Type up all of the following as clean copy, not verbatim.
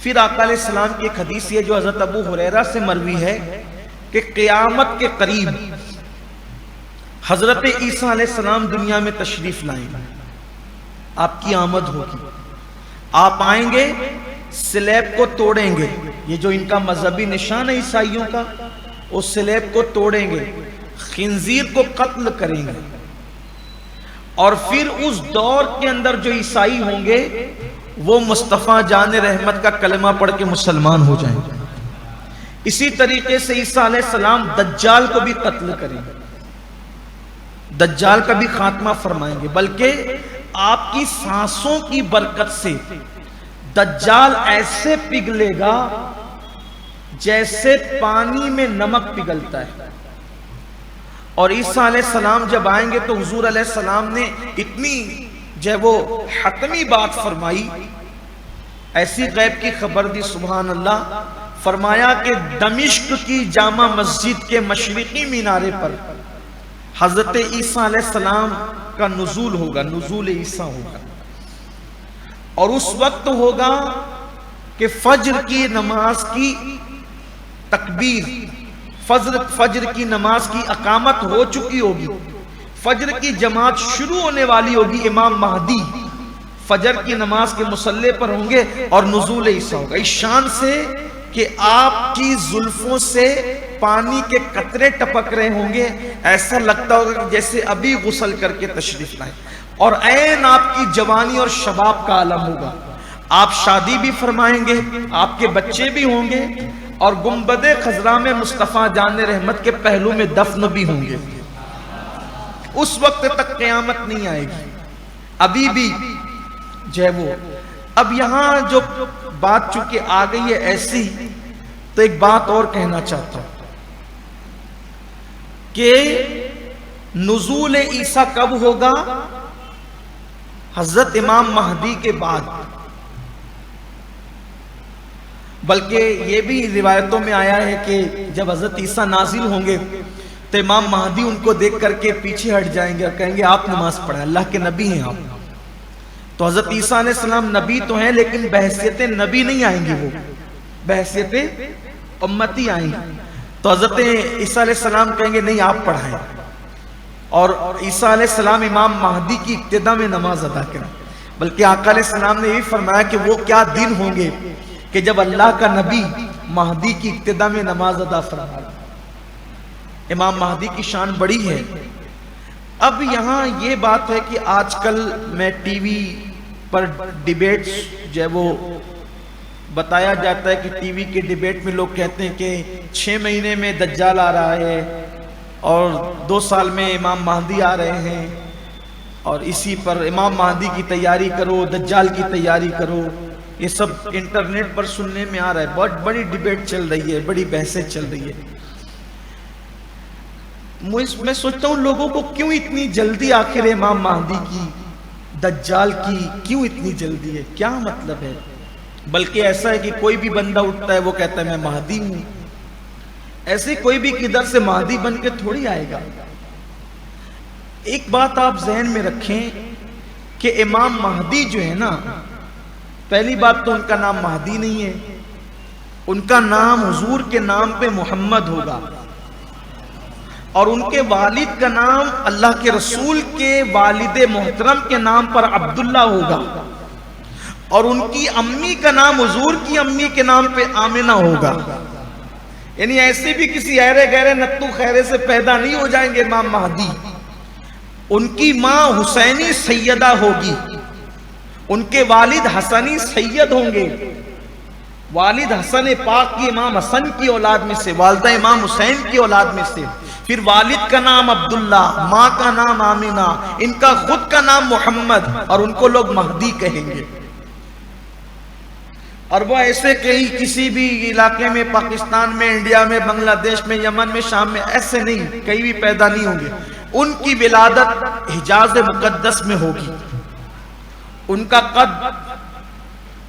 پھر آقا علیہ السلام کی ایک حدیث ہے جو حضرت ابو ہریرہ سے مروی ہے کہ قیامت کے قریب حضرت عیسیٰ علیہ السلام دنیا میں تشریف لائیں گے، آپ کی آمد ہوگی، آپ آئیں گے، سلیب کو توڑیں گے، یہ جو ان کا مذہبی نشان ہے عیسائیوں کا، اس سلیب کو توڑیں گے، خنزیر کو قتل کریں گے، اور پھر اس دور کے اندر جو عیسائی ہوں گے وہ مصطفیٰ جان رحمت کا کلمہ پڑھ کے مسلمان ہو جائیں گے۔ اسی طریقے سے عیسیٰ علیہ السلام دجال کو بھی قتل کریں گے، دجال کا بھی خاتمہ فرمائیں گے، بلکہ آپ کی سانسوں کی برکت سے دجال ایسے پگھلے گا جیسے پانی میں نمک پگھلتا ہے۔ اور عیسیٰ علیہ السلام جب آئیں گے تو حضور علیہ السلام نے اتنی وہ حتمی بات فرمائی، ایسی غیب کی خبر دی، سبحان اللہ، فرمایا کہ دمشق کی جامع مسجد کے مشرقی مینارے پر حضرت عیسیٰ علیہ السلام کا نزول ہوگا، نزول عیسیٰ ہوگا، اور اس وقت ہوگا کہ فجر کی نماز کی تکبیر، فجر کی نماز کی اقامت ہو چکی ہوگی، فجر کی جماعت شروع ہونے والی ہوگی، امام مہدی فجر کی نماز کے مصلی پر ہوں گے اور نزول عیسیٰ ہوگا، اس شان سے کہ آپ کی زلفوں سے پانی کے قطرے ٹپک رہے ہوں گے، ایسا لگتا ہوگا کہ جیسے ابھی غسل کر کے تشریف لائیں، اور عین آپ کی جوانی اور شباب کا عالم ہوگا، آپ شادی بھی فرمائیں گے، آپ کے بچے بھی ہوں گے، اور گنبد خضرا میں مصطفیٰ جان رحمت کے پہلو میں دفن بھی ہوں گے۔ اس وقت تک قیامت نہیں آئے گی، ابھی بھی وہ۔ اب یہاں جو بات چونکہ آ گئی ہے ایسی، تو ایک بات اور کہنا چاہتا ہوں کہ نزول عیسیٰ کب ہوگا؟ حضرت امام مہدی کے بعد، بلکہ یہ بھی روایتوں میں آیا ہے کہ جب حضرت عیسیٰ نازل ہوں گے تو امام مہدی ان کو دیکھ کر کے پیچھے ہٹ جائیں گے اور کہیں گے آپ نماز پڑھیں، اللہ کے نبی ہیں آپ۔ تو حضرت عیسیٰ علیہ السلام نبی تو ہیں لیکن بحیثیت نبی نہیں آئیں گے، وہ بحیثیت امتی آئیں گے۔ تو حضرت عیسیٰ علیہ السلام کہیں گے نہیں آپ پڑھائیں، اور عیسیٰ علیہ السلام امام مہدی کی ابتدا میں نماز ادا کریں۔ بلکہ آقا علیہ السلام نے یہ فرمایا کہ وہ کیا دن ہوں گے کہ جب اللہ کا نبی مہدی کی ابتدا میں نماز ادا فرمائے۔ امام مہدی کی شان بڑی ہے۔ اب یہاں یہ بات ہے کہ آج کل میں ٹی وی پر ڈیبیٹس وہ بتایا جاتا ہے کہ ٹی وی کے ڈیبیٹ میں لوگ کہتے ہیں کہ 6 مہینے میں دجال آ رہا ہے اور 2 سال میں امام مہدی آ رہے ہیں، اور اسی پر امام مہدی کی تیاری کرو، دجال کی تیاری کرو، یہ سب انٹرنیٹ پر سننے میں آ رہا ہے۔ بہت بڑی ڈیبیٹ چل رہی ہے، بڑی بحثیں چل رہی ہے۔ میں سوچتا ہوں لوگوں کو کیوں اتنی جلدی آخر امام مہدی کی، دجال کی کیوں اتنی جلدی ہے، کیا مطلب ہے؟ بلکہ ایسا ہے کہ کوئی بھی بندہ اٹھتا ہے وہ کہتا ہے میں مہدی ہوں، ایسے کوئی بھی کدھر سے مہدی بن کے تھوڑی آئے گا۔ ایک بات آپ ذہن میں رکھیں کہ امام مہدی جو ہے نا، پہلی بات تو ان کا نام مہدی نہیں ہے، ان کا نام حضور کے نام پہ محمد ہوگا، اور ان کے والد کا نام اللہ کے رسول کے والد محترم کے نام پر عبداللہ ہوگا، اور ان کی امی کا نام حضور کی امی کے نام پہ آمنہ ہوگا۔ یعنی ایسے بھی کسی ایرے گہرے نتو خیرے سے پیدا نہیں ہو جائیں گے امام مہدی۔ ان کی ماں حسینی سیدہ ہوگی، ان کے والد حسنی سید ہوں گے، والد حسن پاک کی امام حسن کی اولاد میں سے، والدہ امام حسین کی اولاد میں سے، پھر والد کا نام عبداللہ، ماں کا نام آمنہ، ان کا خود کا نام محمد، اور ان کو لوگ مہدی کہیں گے۔ اور وہ ایسے کسی بھی علاقے میں، پاکستان میں، انڈیا میں، بنگلہ دیش میں، یمن میں، شام میں، ایسے نہیں، کہیں بھی پیدا نہیں ہوں گے۔ ان کی ولادت حجاز مقدس میں ہوگی۔ ان کا قد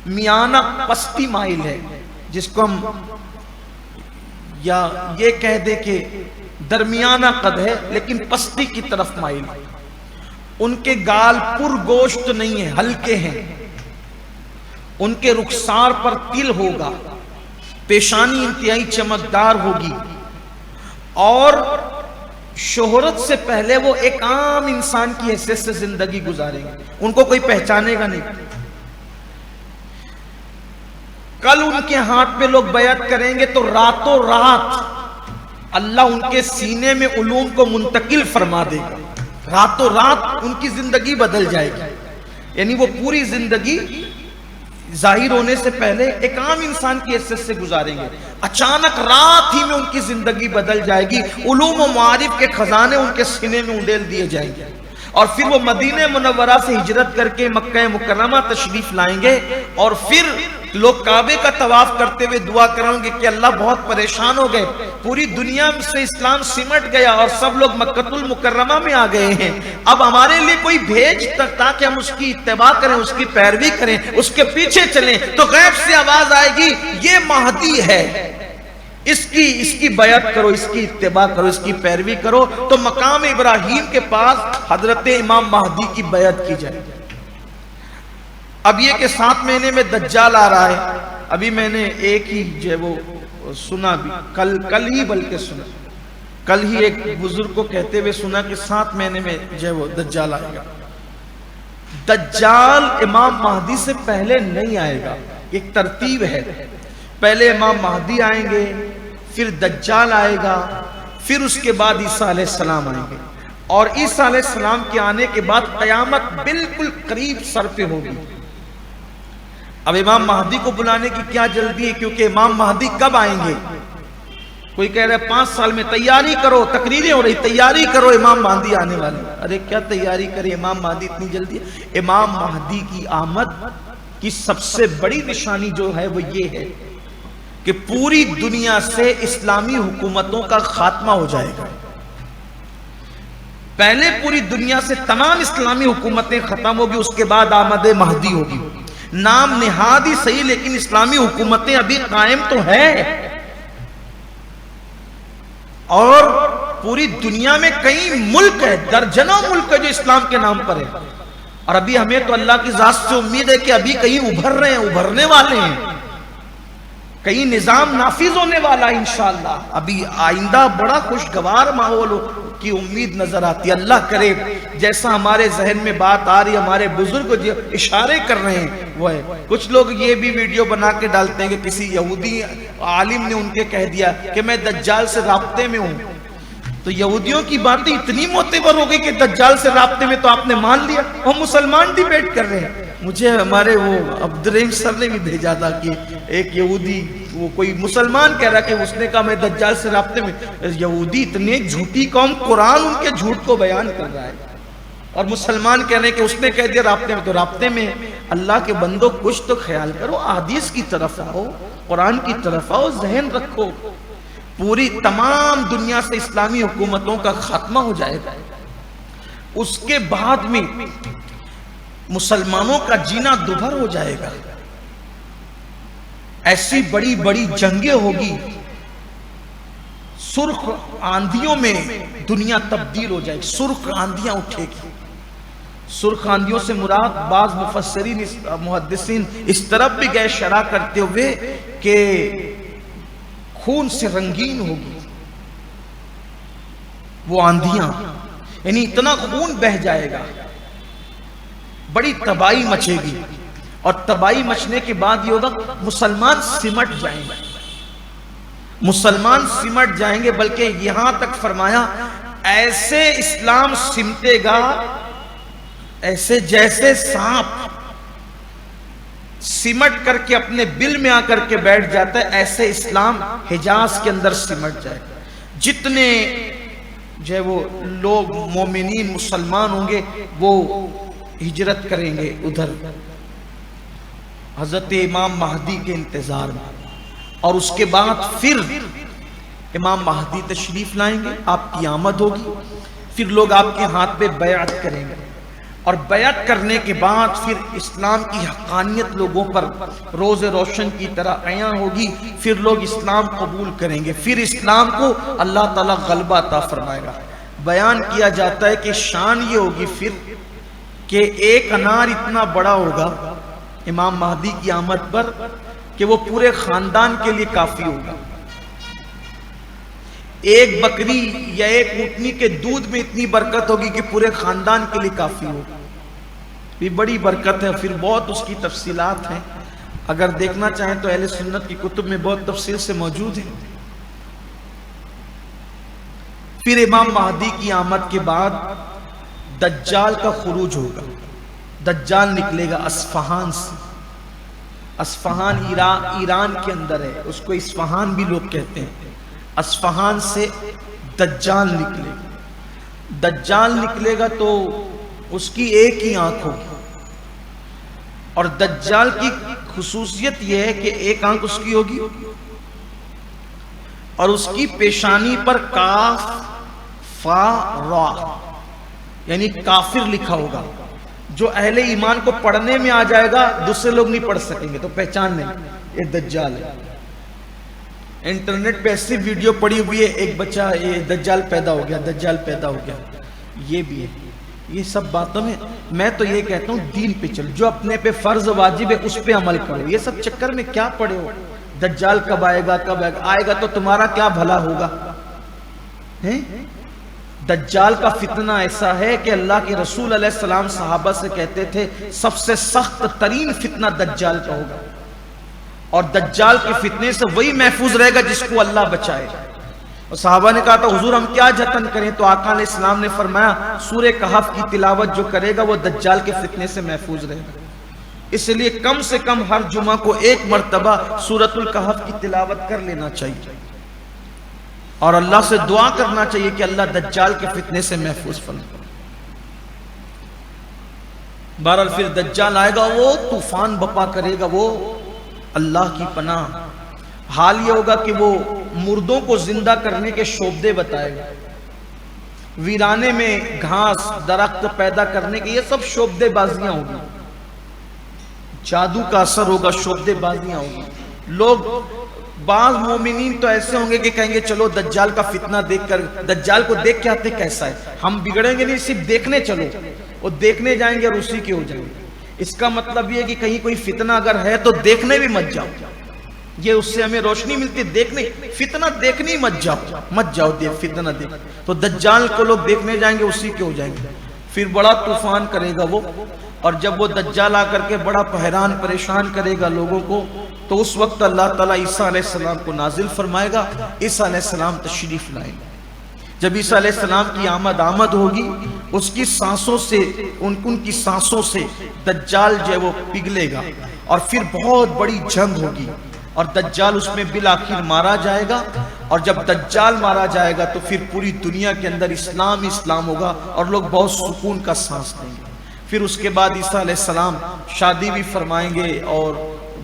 میانہ پستی مائل ہے، جس کو ہم یا یہ کہہ دے کہ درمیانہ قد ہے لیکن پستی کی طرف مائل۔ ان کے گال پر گوشت نہیں ہیں، ہلکے ہیں۔ ان کے رخسار پر تل ہوگا، پیشانی انتہائی چمکدار ہوگی، اور شہرت سے پہلے وہ ایک عام انسان کی حیثیت سے زندگی گزاریں گے، ان کو کوئی پہچانے گا نہیں۔ کل ان کے ہاتھ پہ لوگ بیعت کریں گے تو راتوں رات اللہ ان کے سینے میں علوم کو منتقل فرما دے گا، راتوں رات ان کی زندگی بدل جائے گی، یعنی وہ پوری زندگی ظاہر ہونے سے پہلے ایک عام انسان کی حیثیت سے گزاریں گے، اچانک رات ہی میں ان کی زندگی بدل جائے گی، علوم و معارف کے خزانے ان کے سینے میں انڈیل دیے جائیں گے، اور پھر وہ مدینہ منورہ سے ہجرت کر کے مکہ مکرمہ تشریف لائیں گے، اور پھر لوگ کعبے کا طواف کرتے ہوئے دعا کریں گے کہ اللہ بہت پریشان ہو گئے، پوری دنیا سے اسلام سمٹ گیا اور سب لوگ مکہ المکرمہ میں آ گئے ہیں، اب ہمارے لیے کوئی بھیج تاکہ ہم اس کی اتباع کریں، اس کی پیروی کریں، اس کے پیچھے چلیں۔ تو غیب سے آواز آئے گی یہ مہدی ہے، اس کی بیعت کرو، اس کی اتباع کرو، اس کی پیروی کرو۔ تو مقام ابراہیم کے پاس حضرت امام مہدی کی بیعت کی جائے۔ اب یہ کہ 7 مہینے میں دجال آ رہا ہے، ابھی میں نے ایک ہی جو ہے وہ سنا بھی، کل ہی بلکہ سنا، کل ہی ایک بزرگ کو کہتے ہوئے سنا کہ 7 مہینے میں جو ہے وہ دجال آئے گا۔ دجال امام مہدی سے پہلے نہیں آئے گا، ایک ترتیب ہے، پہلے امام مہدی آئیں گے، پھر دجال آئے گا، پھر اس کے بعد عیسیٰ علیہ السلام آئیں گے، اور عیسیٰ علیہ السلام کے آنے کے بعد قیامت بالکل قریب سر پہ ہوگی۔ اب امام مہدی کو بلانے کی کیا جلدی ہے، کیونکہ امام مہدی کب آئیں گے؟ کوئی کہہ رہا ہے 5 سال میں، تیاری کرو، تقریریں ہو رہی، تیاری کرو امام مہدی آنے والے۔ ارے کیا تیاری کرے، امام مہدی اتنی جلدی؟ امام مہدی کی آمد کی سب سے بڑی نشانی جو ہے وہ یہ ہے کہ پوری دنیا سے اسلامی حکومتوں کا خاتمہ ہو جائے گا۔ پہلے پوری دنیا سے تمام اسلامی حکومتیں ختم ہوگی، اس کے بعد آمد مہدی ہوگی۔ نام نہاد ہی صحیح، لیکن اسلامی حکومتیں ابھی قائم تو ہیں، اور پوری دنیا میں کئی ملک ہے، درجنوں ملک ہے جو اسلام کے نام پر ہے، اور ابھی ہمیں تو اللہ کی ذات سے امید ہے کہ ابھی کہیں ابھر رہے ہیں، ابھرنے والے ہیں، کئی نظام نافذ ہونے والا ہے انشاءاللہ۔ ابھی آئندہ بڑا خوشگوار ماحول کی امید نظر آتی ہے۔ اللہ کرے جیسا ہمارے ذہن میں بات آ رہی ہے، ہمارے بزرگ جو اشارے کر رہے ہیں وہ ہے۔ کچھ لوگ یہ بھی ویڈیو بنا کے ڈالتے ہیں کہ کسی یہودی عالم نے ان کے کہہ دیا کہ میں دجال سے رابطے میں ہوں، تو یہودیوں کی باتیں اتنی معتبر ہو گئی کہ دجال سے رابطے میں تو آپ نے مان لیا۔ ہم مسلمان ڈیبیٹ کر رہے ہیں، مجھے ہمارے وہ عبدالرحیم سر نے بھی بھیجا تھا کہ ایک یہودی، وہ کوئی مسلمان کہہ رہا کہ اس نے کہا میں دجال سے رابطے میں۔ یہودی اتنے جھوٹی قوم، قرآن ان کے جھوٹ کو بیان کر رہا ہے، اور مسلمان کہہ رہے ہیں کہ اس نے کہہ دیا رابطے میں، تو رابطے میں اللہ کے بندوں کچھ تو خیال کرو، احادیث کی طرف آؤ، قرآن کی طرف آؤ، ذہن رکھو۔ پوری تمام دنیا سے اسلامی حکومتوں کا خاتمہ ہو جائے گا، اس کے بعد میں مسلمانوں کا جینا دوبھر ہو جائے گا، ایسی بڑی بڑی جنگیں ہوگی، سرخ آندھیوں میں دنیا تبدیل ہو جائے گی، سرخ آندھیاں اٹھے گی۔ سرخ آندھیوں سے مراد بعض مفسرین محدثین اس طرف بھی گئے شرح کرتے ہوئے کہ خون سے رنگین ہوگی وہ آندھیاں، یعنی اتنا خون بہ جائے گا، بڑی تباہی مچے گی، اور تباہی مچنے کے بعد یہ ہوگا مسلمان سمٹ جائیں گے، مسلمان سمٹ جائیں گے، بلکہ یہاں تک فرمایا ایسے اسلام سمٹے گا ایسے جیسے سانپ سمٹ کر کے اپنے بل میں آ کر کے بیٹھ جاتا ہے، ایسے اسلام حجاز کے اندر سمٹ جائے گا۔ جتنے جو ہے وہ لوگ مومنین مسلمان ہوں گے وہ ہجرت کریں گے ادھر حضرت امام مہدی کے انتظار میں، اور اس کے بعد پھر امام مہدی تشریف لائیں گے، آپ کی آمد ہوگی، پھر لوگ آپ کے ہاتھ پہ بیعت کریں گے، اور بیعت کرنے کے بعد پھر اسلام کی حقانیت لوگوں پر روز روشن کی طرح عیاں ہوگی، پھر لوگ اسلام قبول کریں گے، پھر اسلام کو اللہ تعالیٰ غلبہ عطا فرمائے گا۔ بیان کیا جاتا ہے کہ شان یہ ہوگی پھر کہ ایک انار اتنا بڑا ہوگا امام مہدی کی آمد پر کہ وہ پورے خاندان کے لیے کافی ہوگا. ایک بکری یا ایک اونٹنی کے دودھ میں اتنی برکت ہوگی کہ پورے خاندان کے لیے کافی ہوگا. یہ بڑی برکت ہے. پھر بہت اس کی تفصیلات ہیں، اگر دیکھنا چاہیں تو اہل سنت کی کتب میں بہت تفصیل سے موجود ہیں. پھر امام مہدی کی آمد کے بعد دجال کا خروج ہوگا. دجال نکلے گا اصفہان سے. اصفہان ایران کے اندر ہے، اس کو اصفہان بھی لوگ کہتے ہیں. اصفہان سے دجال نکلے گا. دجال نکلے گا تو اس کی ایک ہی آنکھ ہوگی، اور دجال کی خصوصیت یہ ہے کہ ایک آنکھ اس کی ہوگی اور اس کی پیشانی پر کاف فا را یعنی کافر لکھا ہوگا. جو اہل ایمان کو پڑھنے میں آ جائے گا دوسرے لوگ نہیں پڑھ سکیں گے تو پہچان لیں یہ دجال ہے. انٹرنیٹ پہ ایسی ویڈیو پڑی ہوئی ہے، ایک بچہ یہ دجال پیدا ہو گیا، دجال پیدا ہو گیا. یہ بھی ہے. یہ سب باتوں میں تو یہ کہتا ہوں دین پہ چل، جو اپنے پہ فرض واجب ہے اس پہ عمل کرو. یہ سب چکر میں کیا پڑے ہو؟ دجال کب آئے گا، کب آئے گا تو تمہارا کیا بھلا ہوگا؟ دجال کا فتنہ ایسا ہے کہ اللہ کے رسول علیہ السلام صحابہ سے کہتے تھے سب سے سخت ترین فتنہ دجال کا ہوگا، اور دجال کے فتنے سے وہی محفوظ رہے گا جس کو اللہ بچائے. اور صحابہ نے کہا تھا حضور ہم کیا جتن کریں؟ تو آقا علیہ السلام نے فرمایا سورہ کہف کی تلاوت جو کرے گا وہ دجال کے فتنے سے محفوظ رہے گا. اس لیے کم سے کم ہر جمعہ کو ایک مرتبہ سورۃ الکہف کی تلاوت کر لینا چاہیے، اور اللہ سے دعا کرنا چاہیے کہ اللہ دجال کے فتنے سے محفوظ فرمائے. بہرحال پھر دجال آئے گا، وہ طوفان بپا کرے گا، وہ اللہ کی پناہ. حال یہ ہوگا کہ وہ مردوں کو زندہ کرنے کے شعبدے بتائے گا، ویرانے میں گھاس درخت پیدا کرنے کے، یہ سب شعبدے بازیاں ہوگی. جادو کا اثر ہوگا، شعبدے بازیاں ہوگی. لوگ بعض مومنین تو ایسے ہوں گے کہ کہیں گے چلو دجال کا فتنہ دیکھ کر، دجال کو دیکھ کے آتے کیسا ہے، ہم بگڑیں گے نہیں، صرف دیکھنے چلو. وہ دیکھنے جائیں گے اور اسی کے ہو جائیں گے. اس کا مطلب یہ ہے کہ کہیں کوئی فتنہ اگر ہے تو دیکھنے بھی مت جاؤ. یہ اس سے ہمیں روشنی ملتی ہے. دیکھنے فتنہ دیکھنے مت جاؤ فتنہ دیکھ. تو دجال کو لوگ دیکھنے جائیں گے اسی کے ہو جائیں گے. پھر بڑا طوفان کرے گا وہ، اور جب وہ دجال آ کر کے بڑا حیران پریشان کرے گا لوگوں کو، تو اس وقت اللہ تعالیٰ عیسیٰ علیہ السلام کو نازل فرمائے گا. عیسیٰ علیہ السلام تشریف لائیں گے. جب عیسیٰ علیہ السلام کی آمد ہوگی، اس کی سانسوں سے ان کی سانسوں سے دجال جو ہے وہ پگھلے گا، اور پھر بہت بڑی جنگ ہوگی، اور دجال اس میں بالآخر مارا جائے گا. اور جب دجال مارا جائے گا تو پھر پوری دنیا کے اندر اسلام ہوگا، اور لوگ بہت سکون کا سانس لیں گے. پھر اس کے بعد عیسیٰ علیہ السلام شادی بھی فرمائیں گے، اور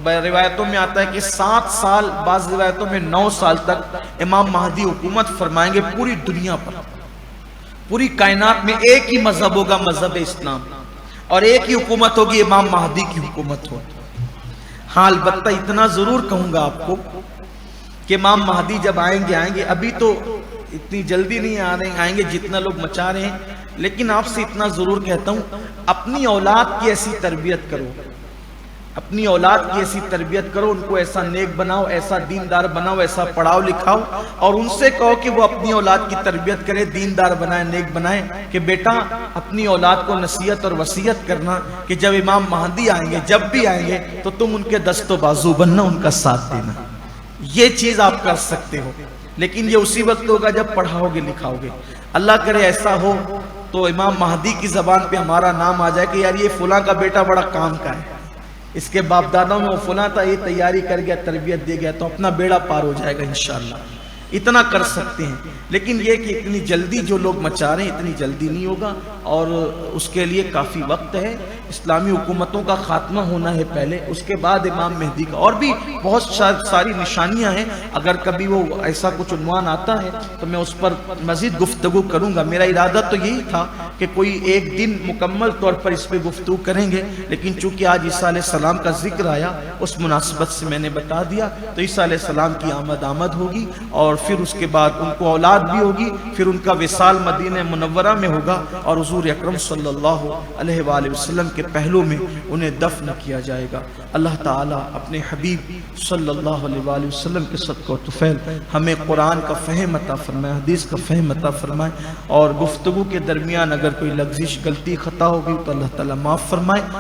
روایتوں میں آتا ہے کہ 7 سال، بعض روایتوں میں 9 سال تک امام مہدی حکومت فرمائیں گے پوری دنیا پر. پوری کائنات میں ایک ہی مذہب ہوگا، مذہب اسلام، اور ایک ہی حکومت ہوگی، امام مہدی کی حکومت ہوگی. ہاں البتہ اتنا ضرور کہوں گا آپ کو کہ امام مہدی جب آئیں گے، ابھی تو اتنی جلدی نہیں آئیں گے جتنا لوگ مچا رہے ہیں، لیکن آپ سے اتنا ضرور کہتا ہوں اپنی اولاد کی ایسی تربیت کرو، اپنی اولاد کی ایسی تربیت کرو، ان کو ایسا نیک بناؤ، ایسا دیندار بناؤ، ایسا پڑھاؤ لکھاؤ، اور ان سے کہو کہ وہ اپنی اولاد کی تربیت کرے، دیندار بنائے، نیک بنائے. کہ بیٹا اپنی اولاد کو نصیحت اور وصیت کرنا کہ جب امام مہدی آئیں گے، جب بھی آئیں گے تو تم ان کے دست و بازو بننا، ان کا ساتھ دینا. یہ چیز آپ کر سکتے ہو، لیکن یہ اسی وقت ہوگا جب پڑھاؤ گے لکھاؤ گے. اللہ کرے ایسا ہو تو امام مہدی کی زبان پہ ہمارا نام آ جائے کہ یار یہ فلاں کا بیٹا بڑا کام کا ہے، اس کے باپ دادوں میں وہ فلاں تھا، یہ تیاری کر گیا، تربیت دے گیا، تو اپنا بیڑا پار ہو جائے گا انشاءاللہ. اتنا کر سکتے ہیں، لیکن یہ کہ اتنی جلدی جو لوگ مچا رہے ہیں اتنی جلدی نہیں ہوگا، اور اس کے لیے کافی وقت ہے. اسلامی حکومتوں کا خاتمہ ہونا ہے پہلے، اس کے بعد امام مہدی کا. اور بھی بہت ساری نشانیاں ہیں، اگر کبھی وہ ایسا کچھ عنوان آتا ہے تو میں اس پر مزید گفتگو کروں گا. میرا ارادہ تو یہی تھا کہ کوئی ایک دن مکمل طور پر اس پہ گفتگو کریں گے، لیکن چونکہ آج عیسیٰ علیہ السلام کا ذکر آیا اس مناسبت سے میں نے بتا دیا۔ تو عیسیٰ علیہ السلام کی آمد ہوگی اور پھر اس کے بعد ان کو اولاد بھی ہوگی، پھر ان کا وصال مدینہ منورہ میں ہوگا اور حضور اکرم صلی اللہ علیہ وآلہ وسلم کے پہلو میں انہیں دفن کیا جائے گا۔ اللہ تعالیٰ اپنے حبیب صلی اللہ علیہ وآلہ وسلم کے صدقہ و طفیل ہمیں قرآن کا فہم عطا فرمائے، حدیث کا فہم عطا فرمائے، اور گفتگو کے درمیان اگر کوئی لغزش غلطی خطا ہوگی تو اللہ تعالیٰ معاف فرمائے۔